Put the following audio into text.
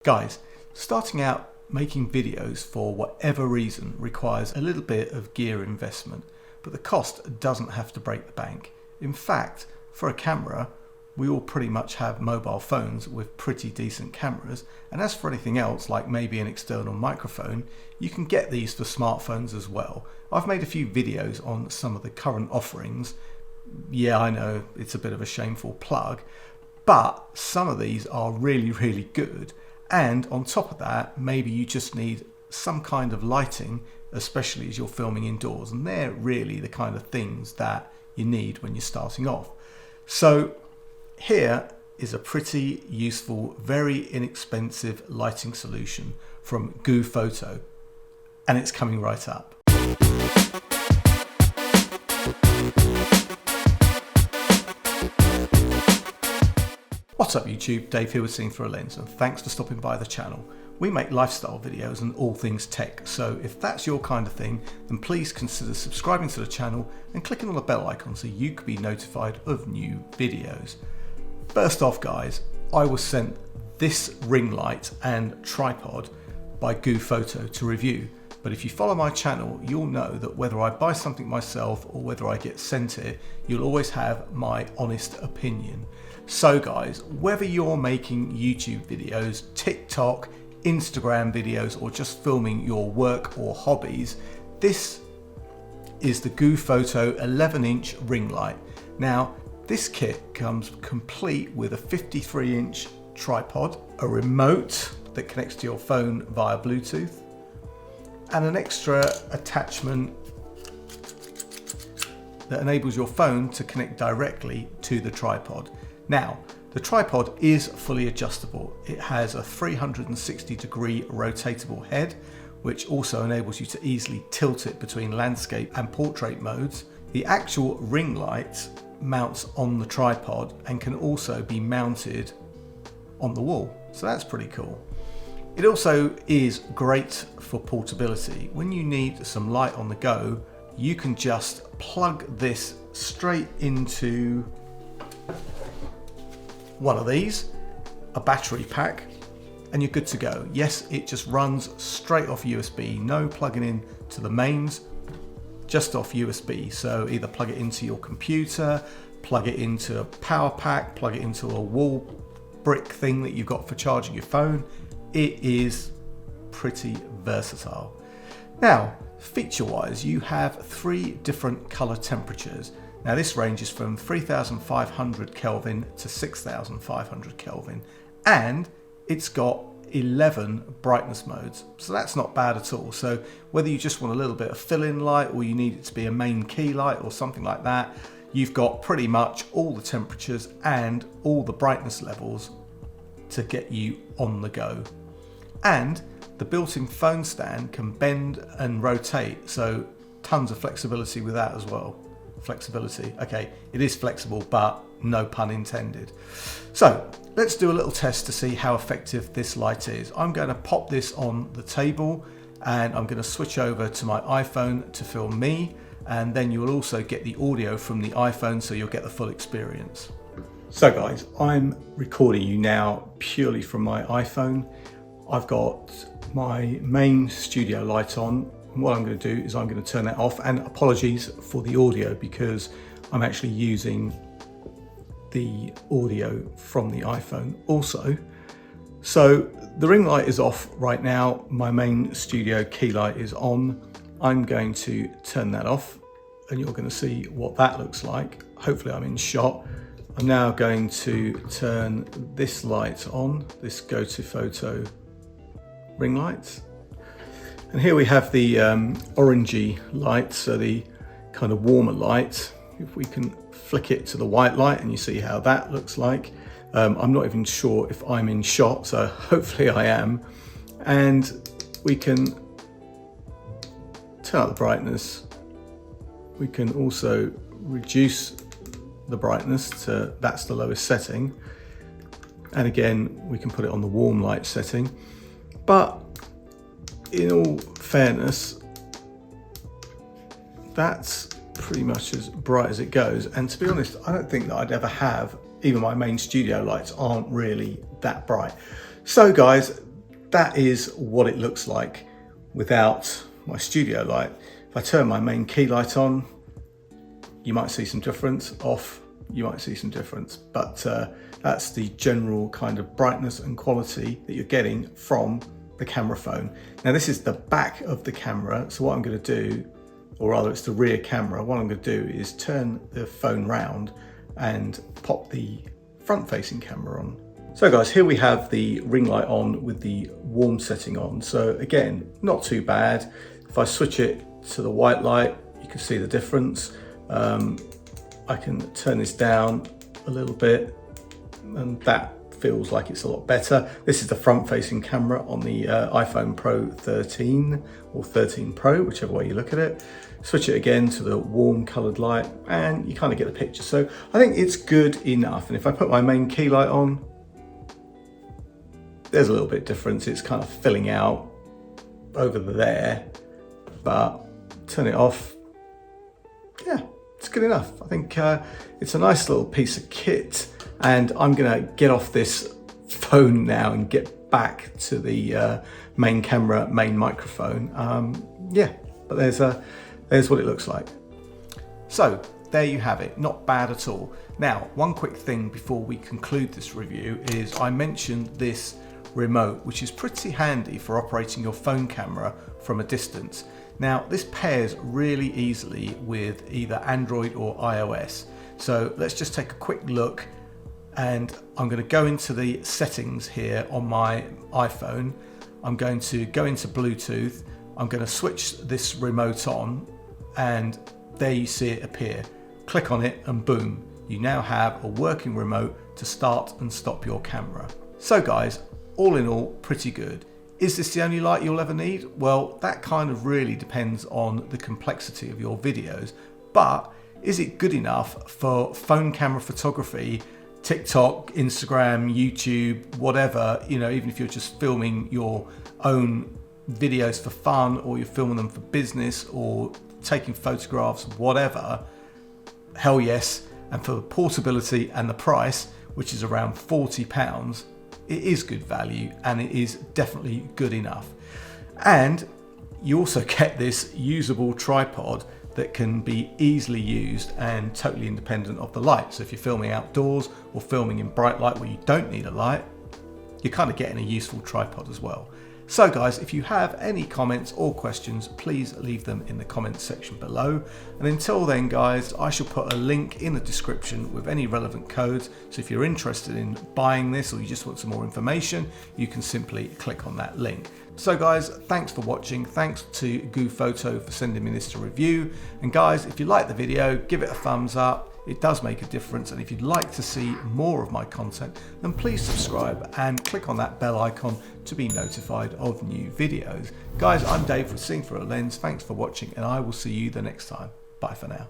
Guys, starting out making videos for whatever reason requires a little bit of gear investment, but the cost doesn't have to break the bank. In fact, for a camera, we all pretty much have mobile phones with pretty decent cameras, and as for anything else, like maybe an external microphone, you can get these for smartphones as well. I've made a few videos on some of the current offerings. Yeah, I know it's a bit of a shameful plug, but some of these are really good. And on top of that, maybe you just need some kind of lighting, especially as you're filming indoors. And they're really the kind of things that you need when you're starting off. So here is a pretty useful, very inexpensive lighting solution from GoPhoto. And it's coming right up. What's up YouTube, Dave here with Seeing Through a Lens, and thanks for stopping by the channel. We make lifestyle videos and all things tech, so if that's your kind of thing, then please consider subscribing to the channel and clicking on the bell icon so you can be notified of new videos. First off guys, I was sent this ring light and tripod by GoPhoto to review, but if you follow my channel, you'll know that whether I buy something myself or whether I get sent it, you'll always have my honest opinion. So guys, whether you're making YouTube videos, TikTok, Instagram videos, or just filming your work or hobbies, this is the GoPhoto 11-inch ring light. Now, this kit comes complete with a 53-inch tripod, a remote that connects to your phone via Bluetooth, and an extra attachment that enables your phone to connect directly to the tripod. Now, the tripod is fully adjustable. It has a 360-degree rotatable head, which also enables you to easily tilt it between landscape and portrait modes. The actual ring light mounts on the tripod and can also be mounted on the wall, so that's pretty cool. It also is great for portability. When you need some light on the go, you can just plug this straight into one of these, a battery pack, and you're good to go. Yes, it just runs straight off USB, no plugging in to the mains, just off USB. So either plug it into your computer, plug it into a power pack, plug it into a wall brick thing that you've got for charging your phone. It is pretty versatile. Now, feature-wise, you have 3 different color temperatures. Now this ranges from 3500 Kelvin to 6500 Kelvin, and it's got 11 brightness modes, so that's not bad at all. So whether you just want a little bit of fill-in light or you need it to be a main key light or something like that, you've got pretty much all the temperatures and all the brightness levels to get you on the go. And the built-in phone stand can bend and rotate, so tons of flexibility with that as well. Flexibility, okay, it is flexible, but no pun intended. So let's do a little test to see how effective this light is. I'm going to pop this on the table and I'm going to switch over to my iPhone to film me, and then you will also get the audio from the iPhone, so you'll get the full experience. So guys, I'm recording you now purely from my iPhone. I've got my main studio light on. And what I'm going to do is I'm going to turn that off, and apologies for the audio because I'm actually using the audio from the iPhone also. So the ring light is off right now. My main studio key light is on. I'm going to turn that off and you're going to see what that looks like. Hopefully I'm in shot. I'm now going to turn this light on, this GoPhoto ring light. And here we have the orangey light, so the kind of warmer light. If we can flick it to the white light and you see how that looks like. I'm not even sure if I'm in shot, so hopefully I am. And we can turn up the brightness. We can also reduce the brightness to, that's the lowest setting. And again, we can put it on the warm light setting. But in all fairness, that's pretty much as bright as it goes. And to be honest, I don't think that I'd ever have, even my main studio lights aren't really that bright. So guys, that is what it looks like without my studio light. If I turn my main key light on, you might see some difference. Off, you might see some difference, but that's the general kind of brightness and quality that you're getting from the camera phone. Now this is the back of the camera, so what I'm going to do, or rather it's the rear camera, what I'm going to do is turn the phone round and pop the front-facing camera on. So guys, here we have the ring light on with the warm setting on. So again, not too bad. If I switch it to the white light, you can see the difference. I can turn this down a little bit and that feels like it's a lot better. This is the front-facing camera on the iPhone Pro 13 or 13 Pro, whichever way you look at it. Switch it again to the warm coloured light and you kind of get the picture. So I think it's good enough. And if I put my main key light on, there's a little bit difference. It's kind of filling out over there, but turn it off. Yeah, it's good enough. I think it's a nice little piece of kit, and I'm gonna get off this phone now and get back to the main camera, main microphone. Yeah, but there's what it looks like. So there you have it, not bad at all. Now, one quick thing before we conclude this review is I mentioned this remote, which is pretty handy for operating your phone camera from a distance. Now, this pairs really easily with either Android or iOS. So let's just take a quick look, and I'm going to go into the settings here on my iPhone. I'm going to go into Bluetooth. I'm going to switch this remote on, and there you see it appear. Click on it and boom, you now have a working remote to start and stop your camera. So guys, all in all, pretty good. Is this the only light you'll ever need? Well, that kind of really depends on the complexity of your videos, but is it good enough for phone camera photography, TikTok, Instagram, YouTube, whatever, you know, even if you're just filming your own videos for fun, or you're filming them for business, or taking photographs, whatever, hell yes. And for the portability and the price, which is around £40, it is good value, and it is definitely good enough. And you also get this usable tripod that can be easily used and totally independent of the light. So if you're filming outdoors or filming in bright light where you don't need a light, you're kind of getting a useful tripod as well. So guys, if you have any comments or questions, please leave them in the comments section below. And until then guys, I shall put a link in the description with any relevant codes. So if you're interested in buying this, or you just want some more information, you can simply click on that link. So guys, thanks for watching. Thanks to GooPhoto for sending me this to review. And guys, if you like the video, give it a thumbs up. It does make a difference, and if you'd like to see more of my content, then please subscribe and click on that bell icon to be notified of new videos. Guys, I'm Dave from Seeing Through a Lens. Thanks for watching, and I will see you the next time. Bye for now.